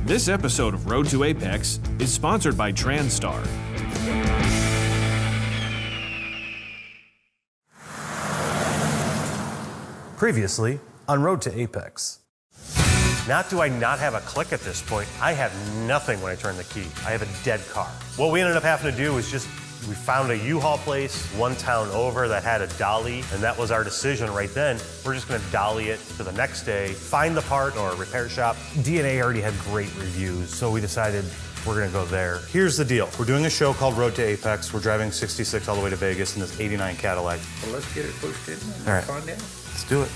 This episode of Road to Apex is sponsored by TransStar. Previously on Road to Apex. Not do I not have a click at this point. I have nothing when I turn the key. I have a dead car. What we ended up having to do was we found a U-Haul place one town over that had a dolly, and that was our decision right then. We're just gonna dolly it to the next day, find the part or a repair shop. DNA already had great reviews, so we decided we're gonna go there. Here's the deal. We're doing a show called Road to Apex. We're driving 66 all the way to Vegas in this 89 Cadillac. Well, let's get it pushed in and all right. find out. Let's do it.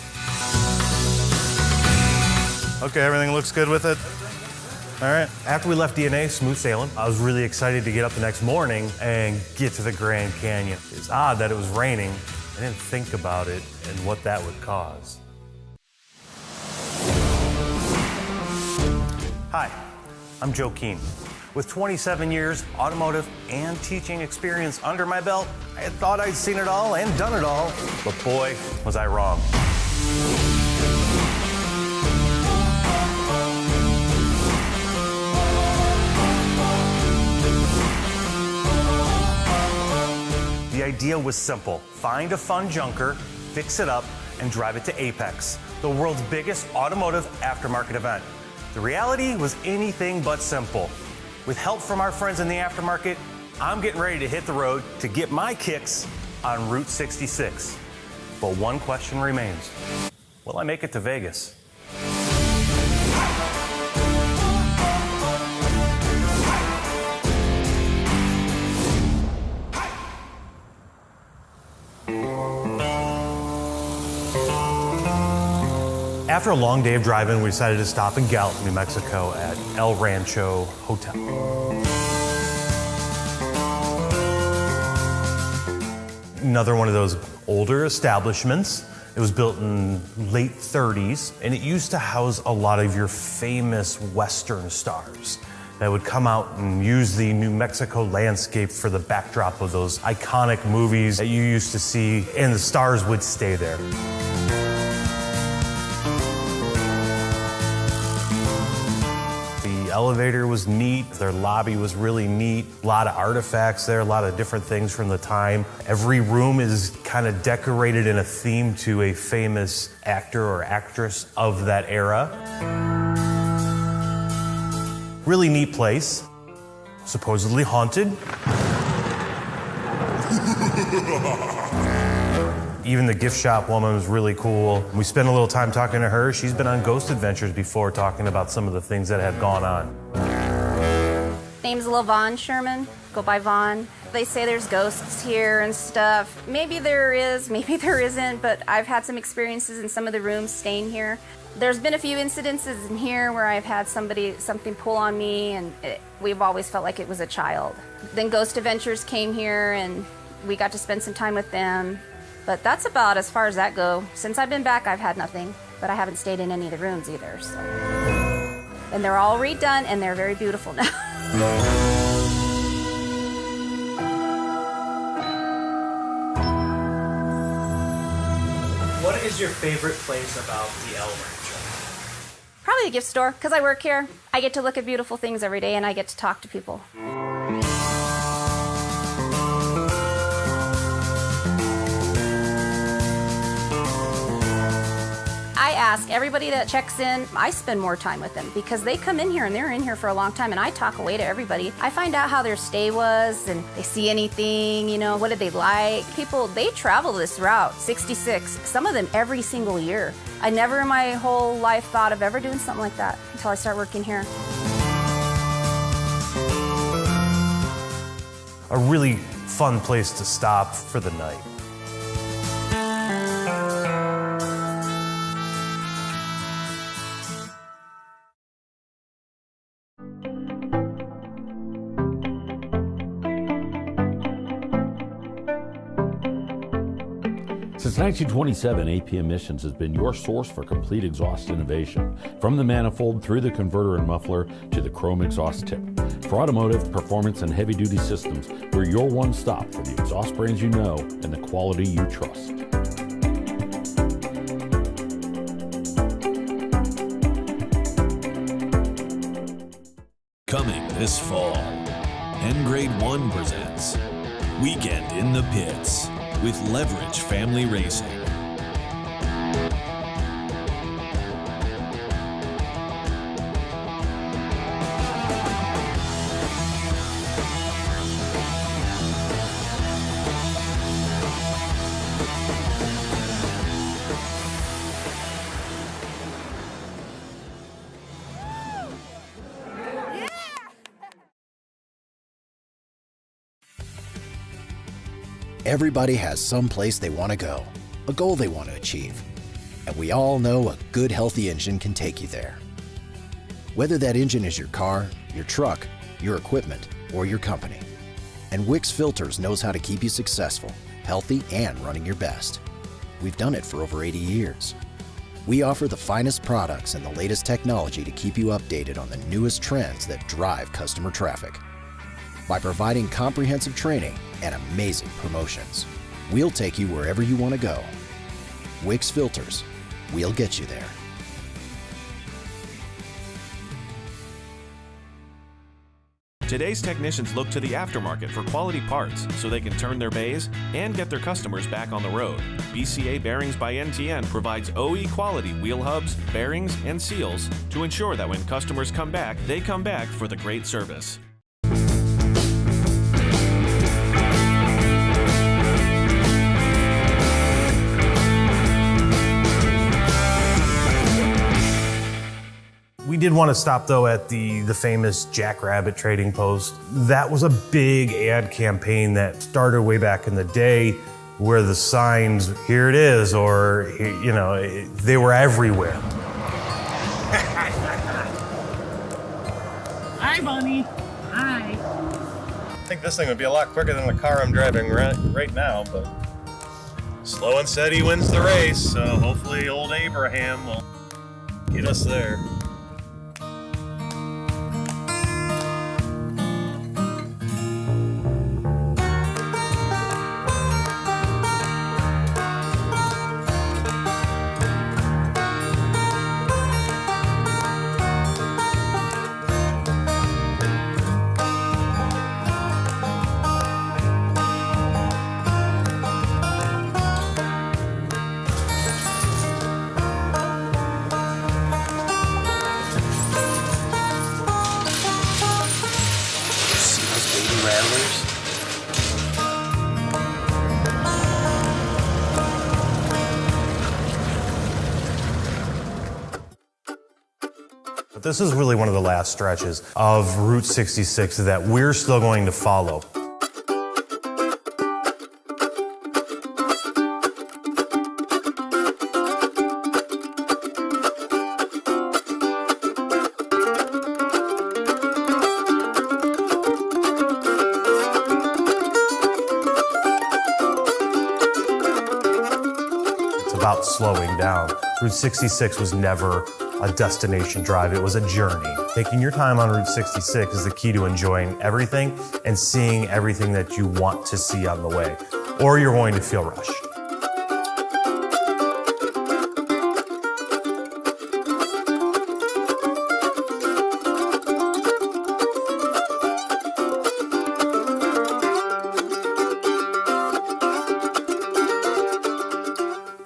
Okay, everything looks good with it? All right. After we left DNA, smooth sailing. I was really excited to get up the next morning and get to the Grand Canyon. It's odd that it was raining. I didn't think about it and what that would cause. Hi, I'm Joe Keene. With 27 years automotive and teaching experience under my belt, I had thought I'd seen it all and done it all, but boy, was I wrong. The idea was simple. Find a fun junker, fix it up, and drive it to AAPEX, the world's biggest automotive aftermarket event. The reality was anything but simple. With help from our friends in the aftermarket, I'm getting ready to hit the road to get my kicks on Route 66. But one question remains. Will I make it to Vegas? After a long day of driving, we decided to stop in Gallup, New Mexico at El Rancho Hotel. Another one of those older establishments. It was built in late 30s, and it used to house a lot of your famous Western stars that would come out and use the New Mexico landscape for the backdrop of those iconic movies that you used to see, and the stars would stay there. The elevator was neat, their lobby was really neat, a lot of artifacts there, a lot of different things from the time. Every room is kind of decorated in a theme to a famous actor or actress of that era. Really neat place, supposedly haunted. Even the gift shop woman was really cool. We spent a little time talking to her. She's been on Ghost Adventures before, talking about some of the things that have gone on. Name's Vaughn Sherman. Go by Vaughn. They say there's ghosts here and stuff. Maybe there is, maybe there isn't, but I've had some experiences in some of the rooms staying here. There's been a few incidences in here where I've had something pull on me, and we've always felt like it was a child. Then Ghost Adventures came here, and we got to spend some time with them. But that's about as far as that go. Since I've been back, I've had nothing, but I haven't stayed in any of the rooms either. So. And they're all redone, and they're very beautiful now. What is your favorite place about the El Rancho? Probably a gift store, because I work here. I get to look at beautiful things every day, and I get to talk to people. I ask everybody that checks in, I spend more time with them because they come in here and they're in here for a long time, and I talk away to everybody. I find out how their stay was, and they see anything, what did they like. People, they travel this route, 66, some of them every single year. I never in my whole life thought of ever doing something like that until I start working here. A really fun place to stop for the night. Since 1927, AP Emissions has been your source for complete exhaust innovation, from the manifold through the converter and muffler to the chrome exhaust tip. For automotive, performance, and heavy-duty systems, we're your one-stop for the exhaust brands you know and the quality you trust. Coming this fall, N Grade 1 presents Weekend in the Pits with Leverage Family Racing. Everybody has some place they want to go, a goal they want to achieve. And we all know a good, healthy engine can take you there. Whether that engine is your car, your truck, your equipment, or your company. And Wix Filters knows how to keep you successful, healthy, and running your best. We've done it for over 80 years. We offer the finest products and the latest technology to keep you updated on the newest trends that drive customer traffic. By providing comprehensive training and amazing promotions, we'll take you wherever you want to go. Wix Filters, we'll get you there. Today's technicians look to the aftermarket for quality parts so they can turn their bays and get their customers back on the road. BCA Bearings by NTN provides OE quality wheel hubs, bearings, and seals to ensure that when customers come back, they come back for the great service. We did want to stop though at the famous Jackrabbit trading post. That was a big ad campaign that started way back in the day where the signs, here it is, or, you know, they were everywhere. Hi, Bunny. Hi. I think this thing would be a lot quicker than the car I'm driving right now, but slow and steady wins the race, so hopefully old Abraham will get us there. But this is really one of the last stretches of Route 66 that we're still going to follow. It's about slowing down. Route 66 was never a destination drive, it was a journey. Taking your time on Route 66 is the key to enjoying everything and seeing everything that you want to see on the way, or you're going to feel rushed.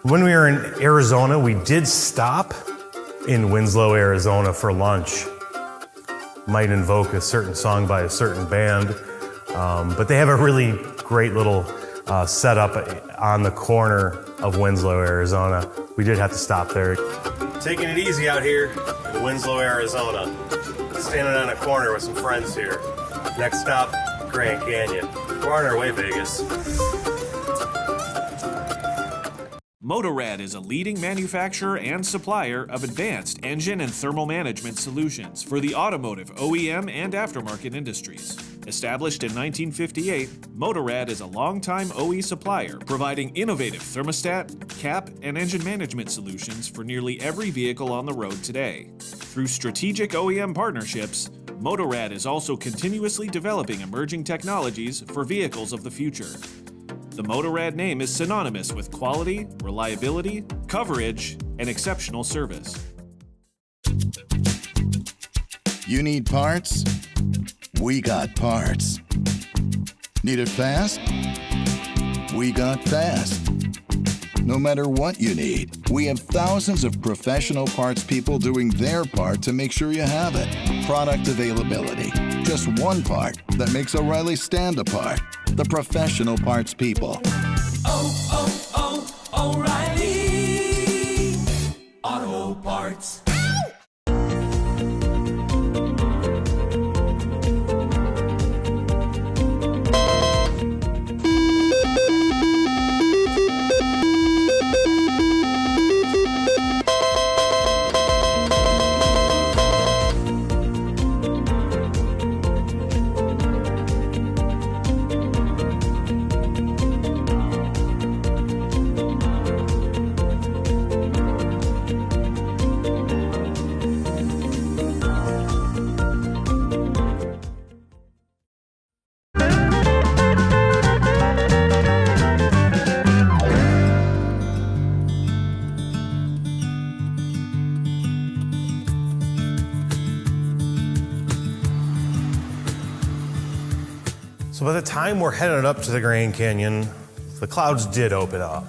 When we were in Arizona, we did stop in Winslow, Arizona for lunch. Might invoke a certain song by a certain band, but they have a really great little setup on the corner of Winslow, Arizona. We did have to stop there. Taking it easy out here in Winslow, Arizona. Standing on a corner with some friends here. Next stop, Grand Canyon. We're on our way, Vegas. Motorrad is a leading manufacturer and supplier of advanced engine and thermal management solutions for the automotive, OEM, and aftermarket industries. Established in 1958, Motorrad is a longtime OE supplier providing innovative thermostat, cap, and engine management solutions for nearly every vehicle on the road today. Through strategic OEM partnerships, Motorrad is also continuously developing emerging technologies for vehicles of the future. The Motorrad name is synonymous with quality, reliability, coverage, and exceptional service. You need parts? We got parts. Need it fast? We got fast. No matter what you need, we have thousands of professional parts people doing their part to make sure you have it. Product availability. Just one part that makes O'Reilly stand apart. The professional parts people. O'Reilly Auto Parts. So by the time we're headed up to the Grand Canyon, the clouds did open up.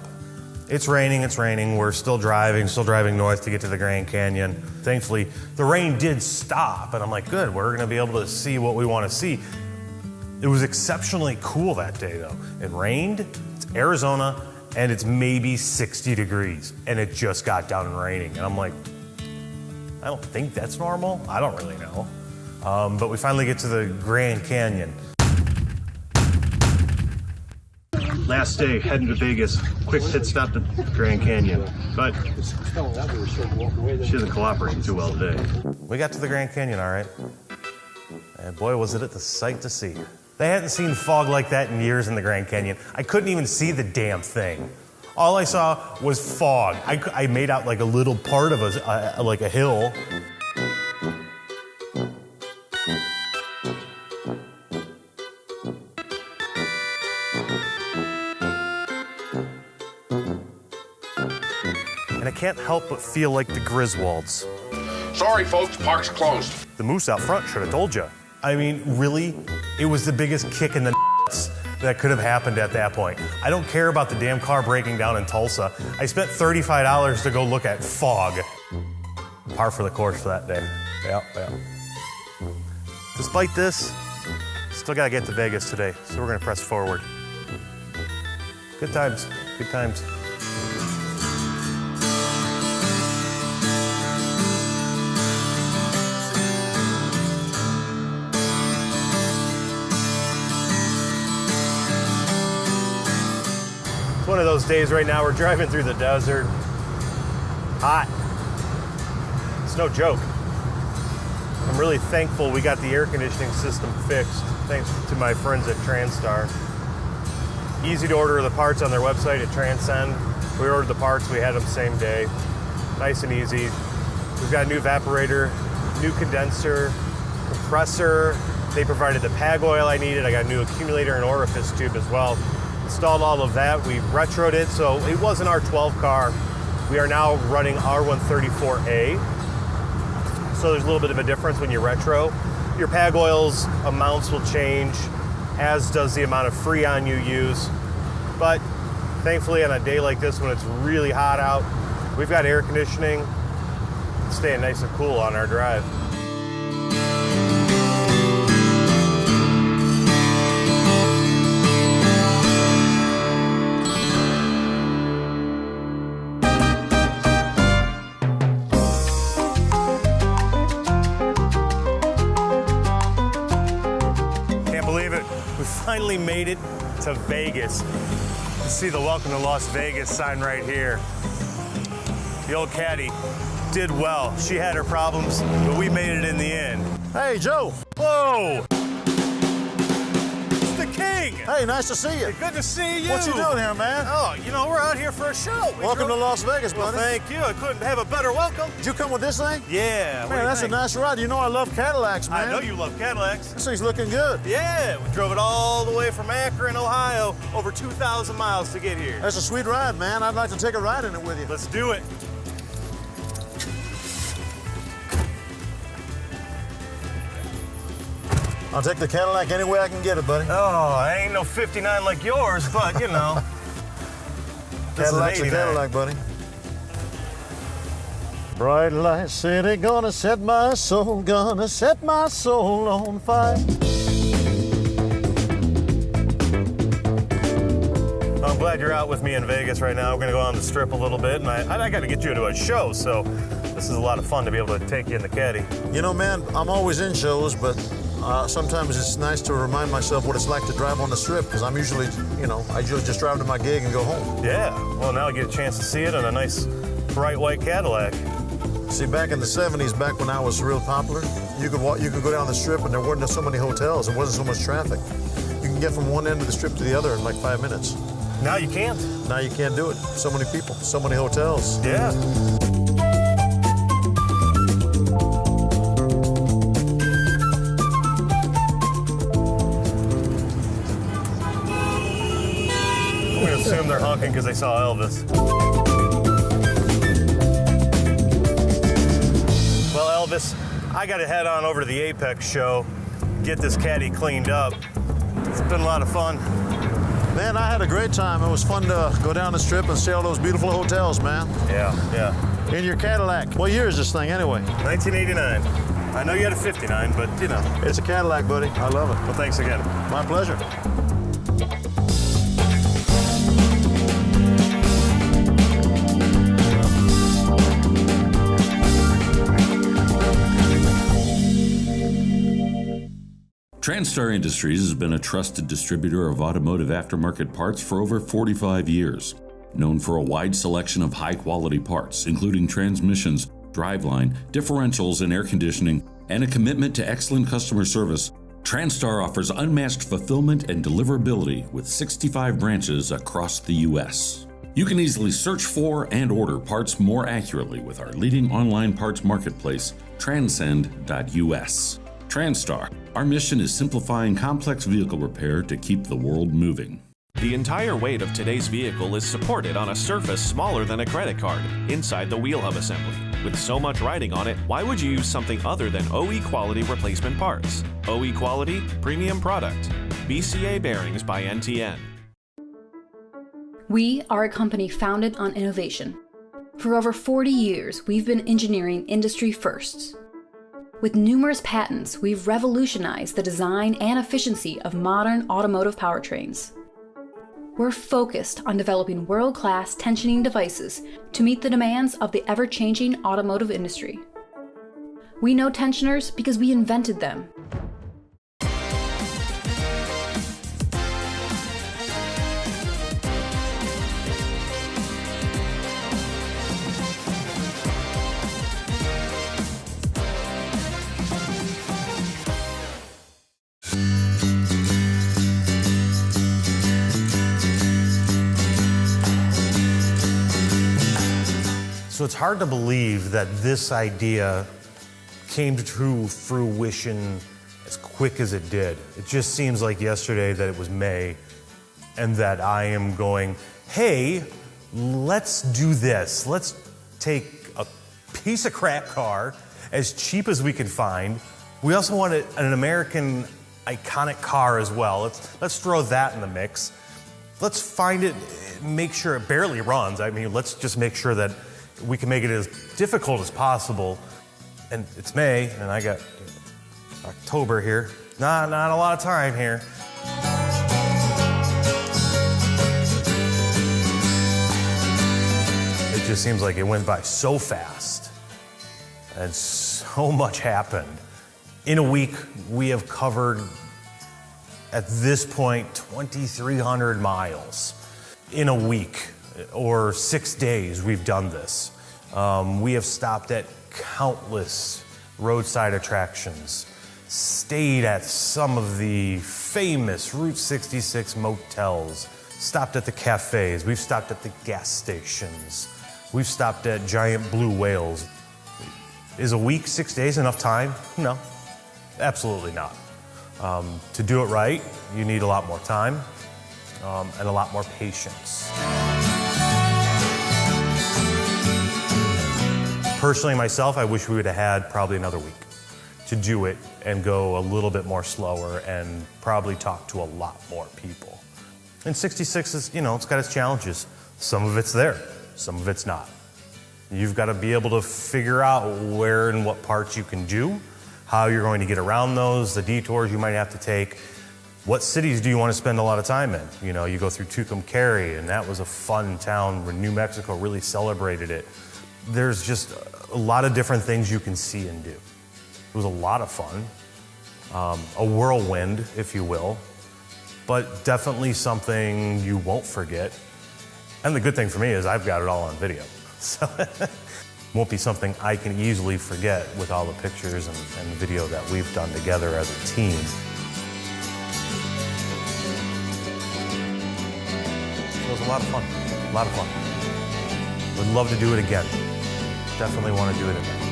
It's raining, we're still driving north to get to the Grand Canyon. Thankfully, the rain did stop, and I'm like, good, we're gonna be able to see what we wanna see. It was exceptionally cool that day though. It rained, it's Arizona, and it's maybe 60 degrees, and it just got done raining. And I'm like, I don't think that's normal. I don't really know. But we finally get to the Grand Canyon. Last day, heading to Vegas. Quick pit stop to Grand Canyon. But she isn't cooperating too well today. We got to the Grand Canyon, all right. And boy, was it a sight to see. They hadn't seen fog like that in years in the Grand Canyon. I couldn't even see the damn thing. All I saw was fog. I made out like a little part of like a hill. And I can't help but feel like the Griswolds. Sorry, folks, park's closed. The moose out front should have told you. I mean, really, it was the biggest kick in the nuts that could have happened at that point. I don't care about the damn car breaking down in Tulsa. I spent $35 to go look at fog. Par for the course for that day. Yeah. Despite this, still gotta get to Vegas today, so we're gonna press forward. Good times. It's one of those days right now, we're driving through the desert. Hot. It's no joke. I'm really thankful we got the air conditioning system fixed, thanks to my friends at Transtar. Easy to order the parts on their website at Transcend. We ordered the parts, we had them same day. Nice and easy. We've got a new evaporator, new condenser, compressor. They provided the PAG oil I needed. I got a new accumulator and orifice tube as well. Installed all of that. We retroed it, so it was an R12 car. We are now running R134A. So there's a little bit of a difference when you retro. Your PAG oil's amounts will change, as does the amount of Freon you use. But thankfully on a day like this when it's really hot out, we've got air conditioning, staying nice and cool on our drive. Finally made it to Vegas. You see the Welcome to Las Vegas sign right here. The old caddy did well. She had her problems, but we made it in the end. Hey, Joe. Whoa! It's the King! Hey, nice to see you. Good to see you. What you doing here, man? Oh, you know, we're out here for a show. Welcome to Las Vegas, well, buddy. thank you. I couldn't have a better welcome. Did you come with this thing? Yeah. Man, that's a nice ride. You know I love Cadillacs, man. I know you love Cadillacs. This thing's looking good. Yeah, we drove it all the way from Akron, Ohio, over 2,000 miles to get here. That's a sweet ride, man. I'd like to take a ride in it with you. Let's do it. I'll take the Cadillac any way I can get it, buddy. Oh, I ain't no 59 like yours, but you know. Cadillac's a Cadillac, buddy. Bright light city, gonna set my soul on fire. I'm glad you're out with me in Vegas right now. We're gonna go on the strip a little bit, and I gotta get you to a show, so this is a lot of fun to be able to take you in the Caddy. You know, man, I'm always in shows, but sometimes it's nice to remind myself what it's like to drive on the strip, because I'm usually, I usually just drive to my gig and go home. Yeah, well, now I get a chance to see it in a nice, bright white Cadillac. See, back in the 70s, back when I was real popular, you could go down the strip and there weren't so many hotels, there wasn't so much traffic. You can get from one end of the strip to the other in like 5 minutes. Now you can't. Now you can't do it. So many people, so many hotels. Yeah. I'm gonna assume they're honking because they saw Elvis. Well, Elvis, I gotta head on over to the AAPEX show, get this Caddy cleaned up. It's been a lot of fun. Man, I had a great time. It was fun to go down the strip and see all those beautiful hotels, man. Yeah. In your Cadillac. What year is this thing anyway? 1989. I know you had a 59, but It's a Cadillac, buddy. I love it. Well, thanks again. My pleasure. TranStar Industries has been a trusted distributor of automotive aftermarket parts for over 45 years. Known for a wide selection of high-quality parts, including transmissions, driveline, differentials, and air conditioning, and a commitment to excellent customer service, TranStar offers unmatched fulfillment and deliverability with 65 branches across the U.S. You can easily search for and order parts more accurately with our leading online parts marketplace, transcend.us. TranStar, our mission is simplifying complex vehicle repair to keep the world moving. The entire weight of today's vehicle is supported on a surface smaller than a credit card, inside the wheel hub assembly. With so much riding on it, why would you use something other than OE quality replacement parts? OE quality, premium product. BCA bearings by NTN. We are a company founded on innovation. For over 40 years, we've been engineering industry firsts. With numerous patents, we've revolutionized the design and efficiency of modern automotive powertrains. We're focused on developing world-class tensioning devices to meet the demands of the ever-changing automotive industry. We know tensioners because we invented them. So it's hard to believe that this idea came to fruition as quick as it did. It just seems like yesterday that it was May and that I am going, hey, let's do this. Let's take a piece of crap car as cheap as we can find. We also want an American iconic car as well. Let's throw that in the mix. Let's find it, make sure it barely runs. I mean, let's just make sure that we can make it as difficult as possible. And it's May, and I got October here. Not a lot of time here. It just seems like it went by so fast, and so much happened. In a week, we have covered, at this point, 2,300 miles. In a week, or 6 days, we've done this. We have stopped at countless roadside attractions, stayed at some of the famous Route 66 motels, stopped at the cafes, we've stopped at the gas stations, we've stopped at giant blue whales. Is a week, 6 days enough time? No, absolutely not. To do it right, you need a lot more time and a lot more patience. Personally, myself, I wish we would have had probably another week to do it and go a little bit more slower and probably talk to a lot more people. And 66 is, it's got its challenges. Some of it's there, some of it's not. You've got to be able to figure out where and what parts you can do, how you're going to get around those, the detours you might have to take. What cities do you want to spend a lot of time in? You go through Tucumcari, and that was a fun town where New Mexico really celebrated it. There's just a lot of different things you can see and do. It was a lot of fun, a whirlwind, if you will, but definitely something you won't forget. And the good thing for me is I've got it all on video, so it won't be something I can easily forget with all the pictures and video that we've done together as a team. It was a lot of fun, a lot of fun. Would love to do it again. Definitely want to do it again.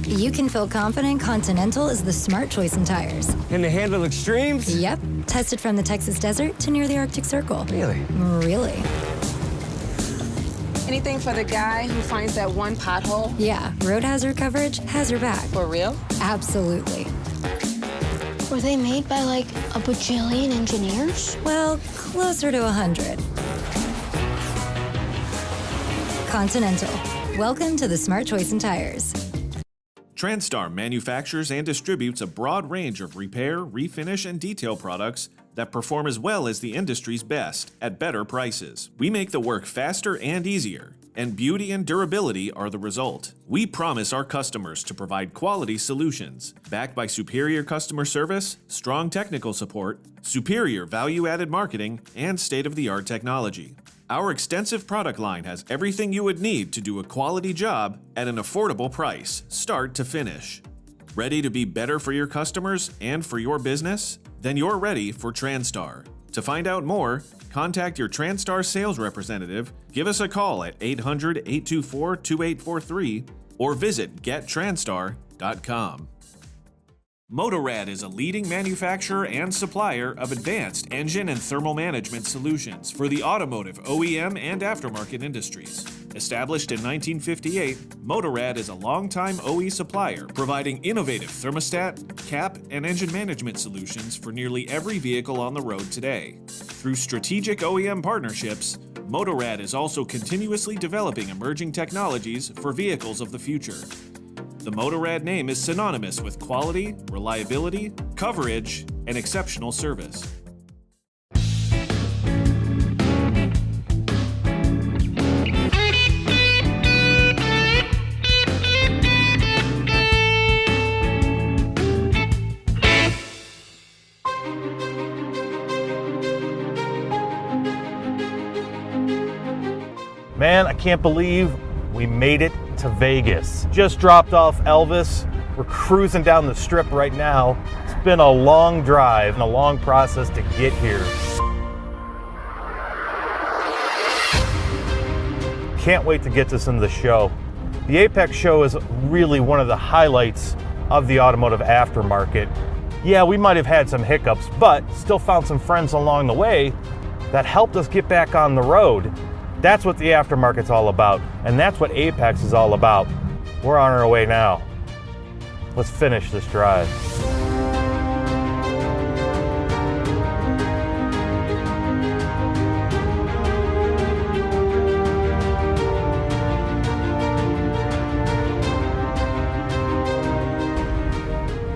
You can feel confident Continental is the smart choice in tires. Can they handle extremes? Yep. Tested from the Texas desert to near the Arctic Circle. Really? Really. Anything for the guy who finds that one pothole? Yeah, road hazard coverage has your back. For real? Absolutely. Were they made by like a bajillion engineers? Well, closer to 100. Continental. Welcome to the smart choice in tires. TransStar manufactures and distributes a broad range of repair, refinish, and detail products that perform as well as the industry's best at better prices. We make the work faster and easier, and beauty and durability are the result. We promise our customers to provide quality solutions, backed by superior customer service, strong technical support, superior value-added marketing, and state-of-the-art technology. Our extensive product line has everything you would need to do a quality job at an affordable price, start to finish. Ready to be better for your customers and for your business? Then you're ready for TransStar. To find out more, contact your TransStar sales representative, give us a call at 800-824-2843, or visit gettranstar.com. Motorrad is a leading manufacturer and supplier of advanced engine and thermal management solutions for the automotive, OEM, and aftermarket industries. Established in 1958, Motorrad is a longtime OE supplier providing innovative thermostat, cap, and engine management solutions for nearly every vehicle on the road today. Through strategic OEM partnerships, Motorrad is also continuously developing emerging technologies for vehicles of the future. The Motorrad name is synonymous with quality, reliability, coverage, and exceptional service. Man, I can't believe we made it to Vegas. Just dropped off Elvis. We're cruising down the strip right now. It's been a long drive and a long process to get here. Can't wait to get this into the show. The AAPEX show is really one of the highlights of the automotive aftermarket. Yeah, we might have had some hiccups, but still found some friends along the way that helped us get back on the road. That's what the aftermarket's all about, and that's what AAPEX is all about. We're on our way now. Let's finish this drive.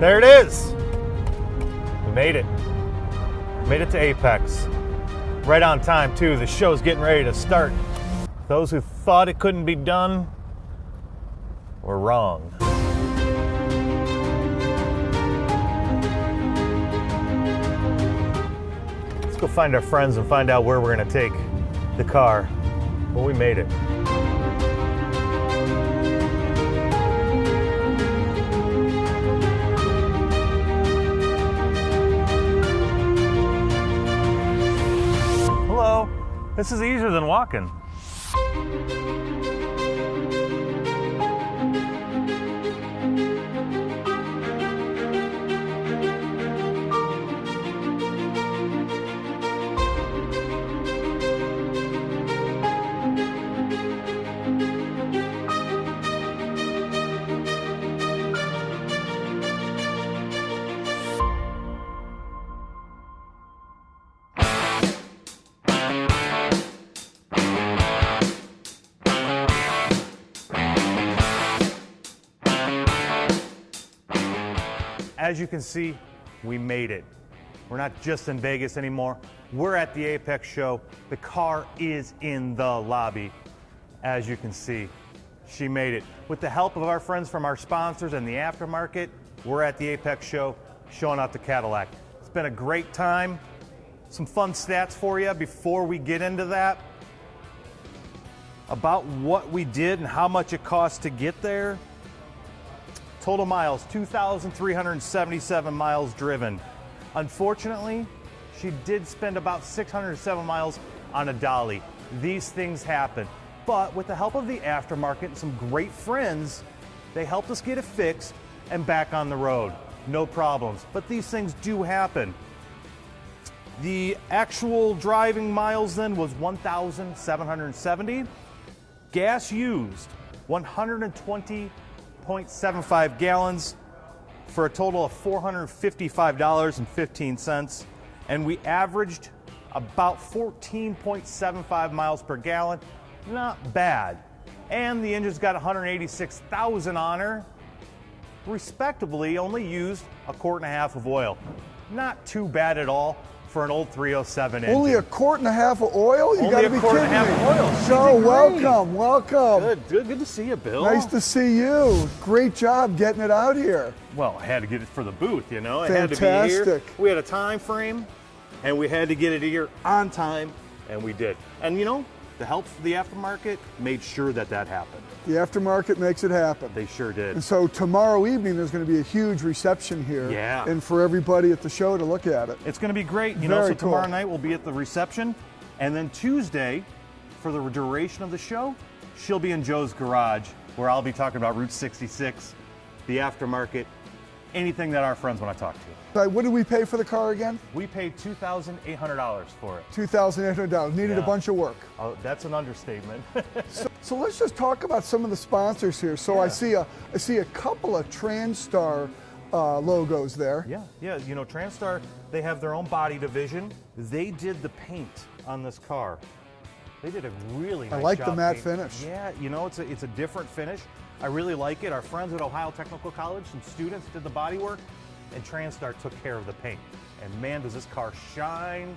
There it is. We made it. Made it to AAPEX. Right on time, too. The show's getting ready to start. Those who thought it couldn't be done were wrong. Let's go find our friends and find out where we're going to take the car. Well, we made it. This is easier than walking. as you can see, we made it. We're not just in Vegas anymore. We're at the AAPEX show. The car is in the lobby. As you can see, she made it. With the help of our friends from our sponsors and the aftermarket, we're at the AAPEX show showing off the Cadillac. It's been a great time. Some fun stats for you before we get into that. About what we did and how much it cost to get there. Total miles, 2,377 miles driven. Unfortunately, she did spend about 607 miles on a dolly. These things happen. But with the help of the aftermarket and some great friends, they helped us get it fixed and back on the road. No problems. But these things do happen. The actual driving miles then was 1,770. Gas used, 120.75 gallons for a total of $455.15. And we averaged about 14.75 miles per gallon. Not bad. And the engine's got 186,000 on her. Respectively, only used 1.5 quarts of oil. Not too bad at all for an old 307 engine. Only 1.5 quarts of oil? You gotta be kidding me. Only 1.5 quarts of oil. So welcome. Good to see you, Bill. Nice to see you. Great job getting it out here. Well, I had to get it for the booth, you know. It Fantastic. had to be here. We had a time frame, and we had to get it here on time, and we did. And you know, the help of the aftermarket made sure that happened. The aftermarket makes it happen. They sure did. And so tomorrow evening there's going to be a huge reception here. Yeah. And for everybody at the show to look at it. It's going to be great. You Very know, so cool. tomorrow night we'll be at the reception, and then Tuesday, for the duration of the show, she'll be in Joe's garage, where I'll be talking about Route 66, the aftermarket, anything that our friends want to talk to. What did we pay for the car again? We paid $2,800 for it. $2,800. Needed a bunch of work. Oh, that's an understatement. So let's just talk about some of the sponsors here. So I see a couple of TransStar logos there. Yeah. You know, TransStar, they have their own body division. They did the paint on this car. They did a really nice job. I like the matte painting. finish. Yeah, you know, it's a different finish. I really like it. Our friends at Ohio Technical College, some students did the body work, and TransStar took care of the paint. And man, does this car shine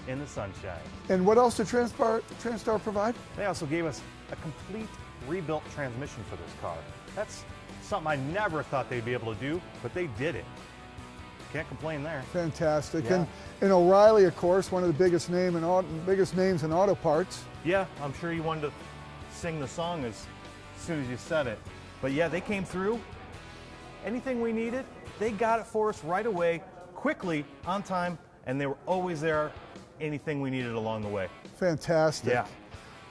in the sunshine. And what else did TransStar provide? They also gave us a complete rebuilt transmission for this car. That's something I never thought they'd be able to do, but they did it. Can't complain there. Fantastic. Yeah. And O'Reilly, of course, one of the biggest names in auto parts. Yeah, I'm sure you wanted to sing the song as soon as you said it. But yeah, they came through. Anything we needed, they got it for us right away, quickly, on time, and they were always there, anything we needed along the way. Fantastic. Yeah.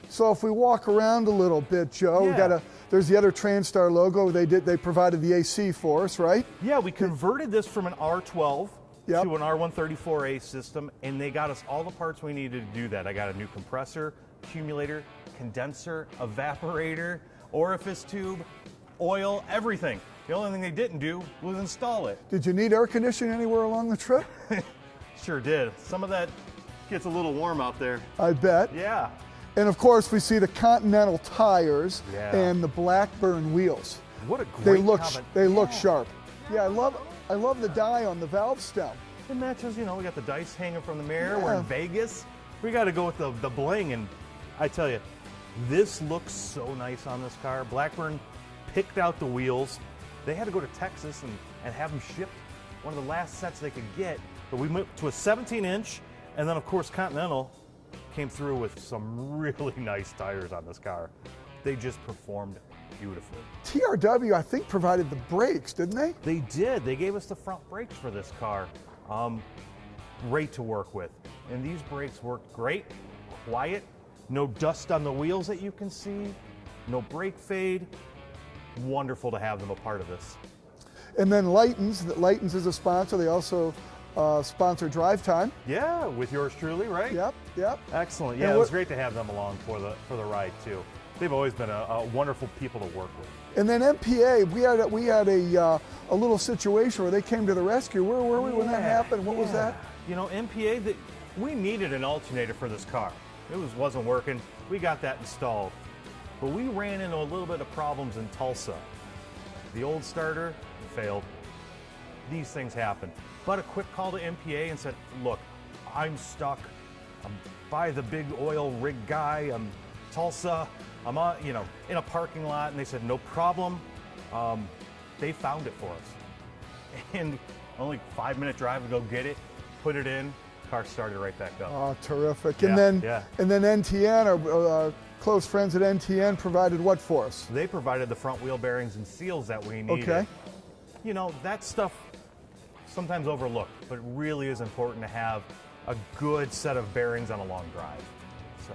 So if we walk around a little bit, Joe, there's the other TransStar logo. They provided the AC for us, right? Yeah, we converted this from an R12 to an R134A system, and they got us all the parts we needed to do that. I got a new compressor, accumulator, condenser, evaporator, orifice tube, oil, everything. The only thing they didn't do was install it. Did you need air conditioning anywhere along the trip? Sure did. Some of that gets a little warm out there. I bet. Yeah. And of course, we see the Continental tires and the Blackburn wheels. What a great They look sharp. Yeah, I love the die on the valve stem. It matches, you know, we got the dice hanging from the mirror. We're in Vegas. We got to go with the bling, and I tell you, this looks so nice on this car. Blackburn picked out the wheels. They had to go to Texas and have them shipped, one of the last sets they could get. But we moved to a 17-inch, and then, of course, Continental came through with some really nice tires on this car. They just performed beautifully. TRW, I think, provided the brakes, didn't they? They did. They gave us the front brakes for this car. Great to work with. And these brakes worked great, quiet, no dust on the wheels that you can see, no brake fade. Wonderful to have them a part of this. And then Lightens is a sponsor. They also sponsor Drive Time. Yeah, with yours truly, right? Yep. Excellent. Yeah, it was great to have them along for the ride too. They've always been a wonderful people to work with. And then MPA, we had a little situation where they came to the rescue. Where were we when that happened? What was that? You know, MPA, we needed an alternator for this car. It wasn't working. We got that installed. But we ran into a little bit of problems in Tulsa. The old starter failed. these things happen. But a quick call to MPA and said, look, I'm stuck. I'm by the big oil rig guy. I'm Tulsa. I'm on, in a parking lot. And they said, no problem. They found it for us. And only 5-minute drive to go get it, put it in, car started right back up. Oh, terrific. Yeah, and then NTN, our close friends at NTN, provided what for us? They provided the front wheel bearings and seals that we needed. Okay. That stuff sometimes overlooked, but it really is important to have a good set of bearings on a long drive. So,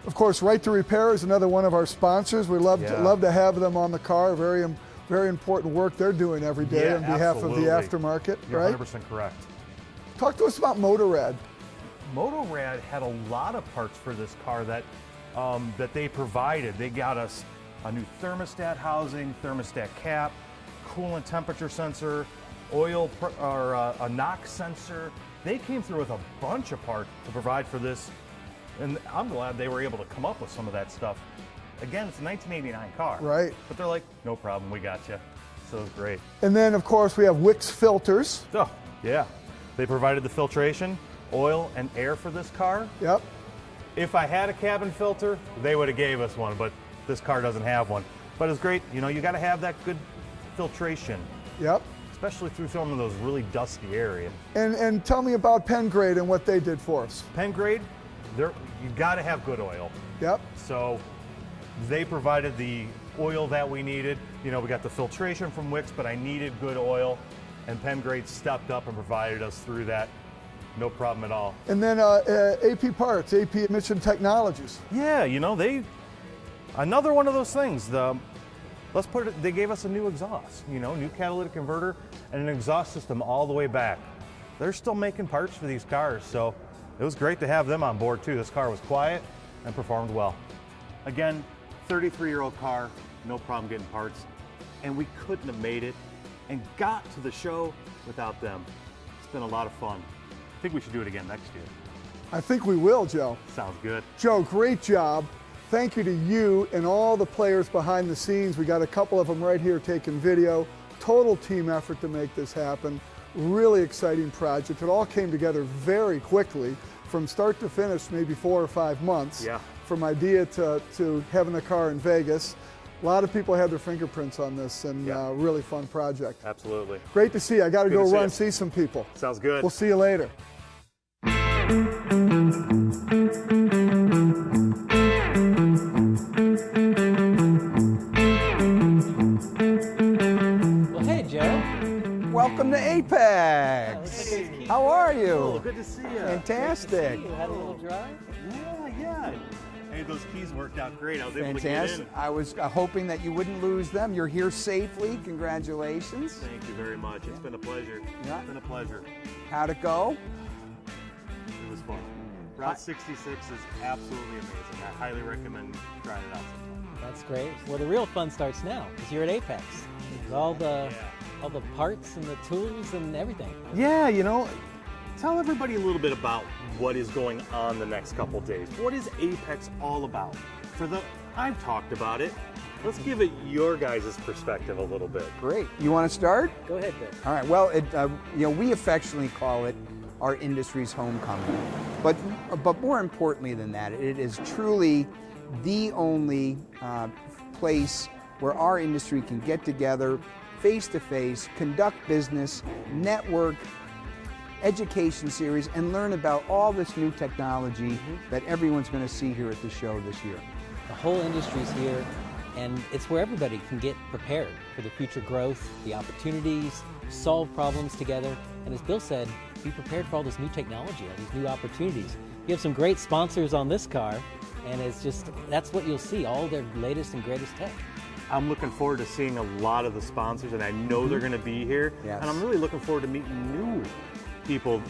of course, Right to Repair is another one of our sponsors. We love to have them on the car. Very important work they're doing every day on behalf of the aftermarket. You're right? 100% correct. Talk to us about Motorrad. Motorrad had a lot of parts for this car that they provided. They got us a new thermostat housing, thermostat cap, coolant temperature sensor, oil or a NOx sensor. They came through with a bunch of parts to provide for this, and I'm glad they were able to come up with some of that stuff. Again, it's a 1989 car. Right. But they're like, no problem, we got you. So it was great. And then, of course, we have Wix filters. Oh, yeah. They provided the filtration, oil, and air for this car. Yep. If I had a cabin filter, they would have gave us one, but this car doesn't have one. But it's great, you got to have that good filtration. Yep. Especially through some of those really dusty areas. And tell me about Pengrade and what they did for us. Pengrade, you got to have good oil. Yep. So they provided the oil that we needed. We got the filtration from Wix, but I needed good oil, and Pengrade stepped up and provided us through that. No problem at all. And then AP Parts, AP Emission Technologies. Yeah, another one of those things. They gave us a new exhaust, new catalytic converter and an exhaust system all the way back. They're still making parts for these cars, so it was great to have them on board too. This car was quiet and performed well. Again, 33-year-old car, no problem getting parts, and we couldn't have made it and got to the show without them. It's been a lot of fun. I think we should do it again next year. I think we will, Joe. Sounds good. Joe, great job. Thank you to you and all the players behind the scenes. We got a couple of them right here taking video. Total team effort to make this happen. Really exciting project. It all came together very quickly from start to finish, maybe 4 or 5 months. Yeah. From idea to having a car in Vegas. A lot of people had their fingerprints on this, and really fun project. Absolutely. Great to see you. I got to go run see some people. Sounds good. We'll see you later. Well, hey, Joe. Welcome to AAPEX. How are you? Oh, good to see you. Fantastic. You had a little drive? Yeah. Hey, those keys worked out great. I was able to get in. I was hoping that you wouldn't lose them. You're here safely. Congratulations. Thank you very much. It's been a pleasure. Yeah. It's been a pleasure. How'd it go? It was fun. Route 66 is absolutely amazing. I highly recommend trying it out sometime. That's great. Well, the real fun starts now because you're at AAPEX. With all the parts and the tools and everything. Yeah, tell everybody a little bit about what is going on the next couple days. What is AAPEX all about? I've talked about it. Let's give it your guys' perspective a little bit. Great. You want to start? Go ahead, Bill. All right. Well, we affectionately call it our industry's homecoming. But more importantly than that, it is truly the only place where our industry can get together face-to-face, conduct business, network, education series, and learn about all this new technology that everyone's going to see here at the show this year. The whole industry's here, and it's where everybody can get prepared for the future growth, the opportunities, solve problems together, and as Bill said, be prepared for all this new technology, all these new opportunities. You have some great sponsors on this car, and that's what you'll see, all their latest and greatest tech. I'm looking forward to seeing a lot of the sponsors, and I know they're going to be here. Yes. And I'm really looking forward to meeting new people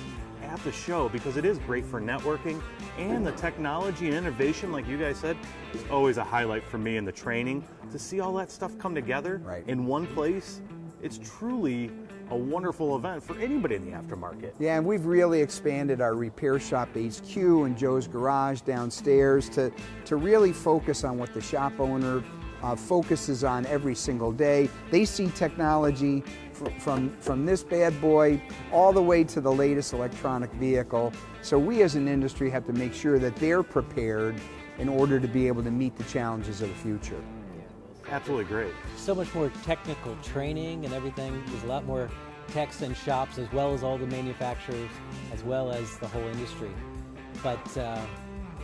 at the show because it is great for networking, and the technology and innovation, like you guys said, is always a highlight for me in the training. To see all that stuff come together in one place, it's truly a wonderful event for anybody in the aftermarket. Yeah, and we've really expanded our repair shop HQ and Joe's garage downstairs to really focus on what the shop owner focuses on every single day. They see technology from this bad boy all the way to the latest electronic vehicle. So we as an industry have to make sure that they're prepared in order to be able to meet the challenges of the future. Absolutely great. So much more technical training and everything. There's a lot more techs and shops, as well as all the manufacturers, as well as the whole industry. But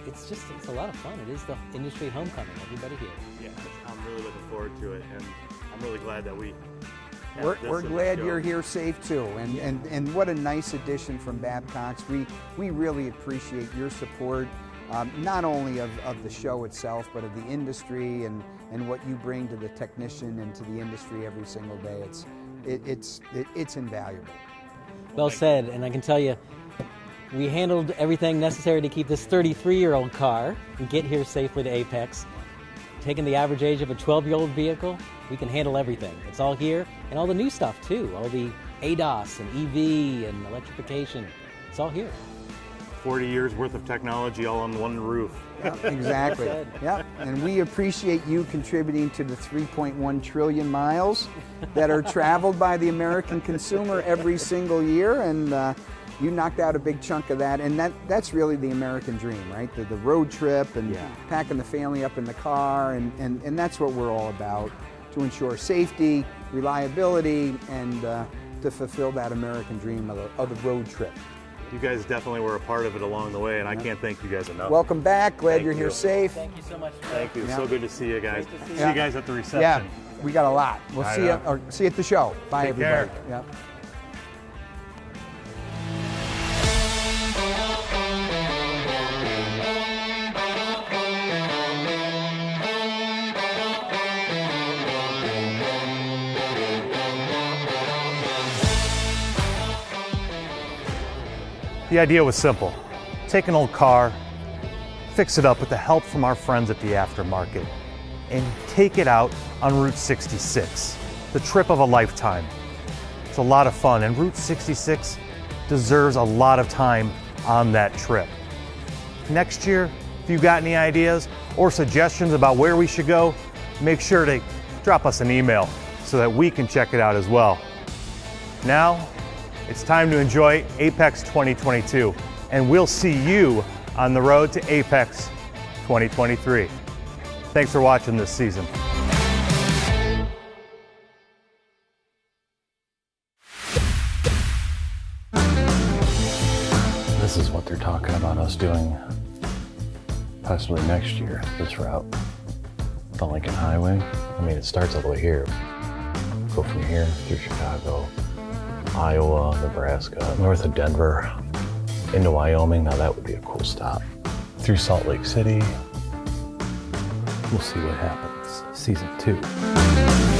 it's a lot of fun. It is the industry homecoming, everybody here. Yeah, I'm really looking forward to it, and I'm really glad that we're glad you're here safe too, and what a nice addition from Babcox. We really appreciate your support, not only of the show itself, but of the industry and what you bring to the technician and to the industry every single day. It's invaluable. Well said, and I can tell you, we handled everything necessary to keep this 33-year-old car and get here safely to AAPEX. Taking the average age of a 12-year-old vehicle, we can handle everything. It's all here, and all the new stuff too, all the ADAS and EV and electrification. It's all here. 40 years worth of technology all on one roof. Yep, exactly. Yep. And we appreciate you contributing to the 3.1 trillion miles that are traveled by the American consumer every single year, and you knocked out a big chunk of that, and that's really the American dream, right? The road trip and packing the family up in the car, and that's what we're all about, to ensure safety, reliability, and to fulfill that American dream of the road trip. You guys definitely were a part of it along the way, and I can't thank you guys enough. Welcome back. Glad you're here safe. Thank you so much. Thank you. So good to see you guys. See Yeah. you guys at the reception. Yeah, we got a lot. We'll see you at the show. Bye, Take everybody. care. Yep. The idea was simple. Take an old car, fix it up with the help from our friends at the aftermarket, and take it out on Route 66, the trip of a lifetime. It's a lot of fun, and Route 66 deserves a lot of time on that trip. Next year, if you got any ideas or suggestions about where we should go, make sure to drop us an email so that we can check it out as well. Now, it's time to enjoy AAPEX 2022, and we'll see you on the road to AAPEX 2023. Thanks for watching this season. This is what they're talking about us doing possibly next year, this route. The Lincoln Highway. I mean, it starts all the way here. Go from here through Chicago, Iowa, Nebraska, north of Denver, into Wyoming. Now that would be a cool stop. Through Salt Lake City. We'll see what happens. Season 2.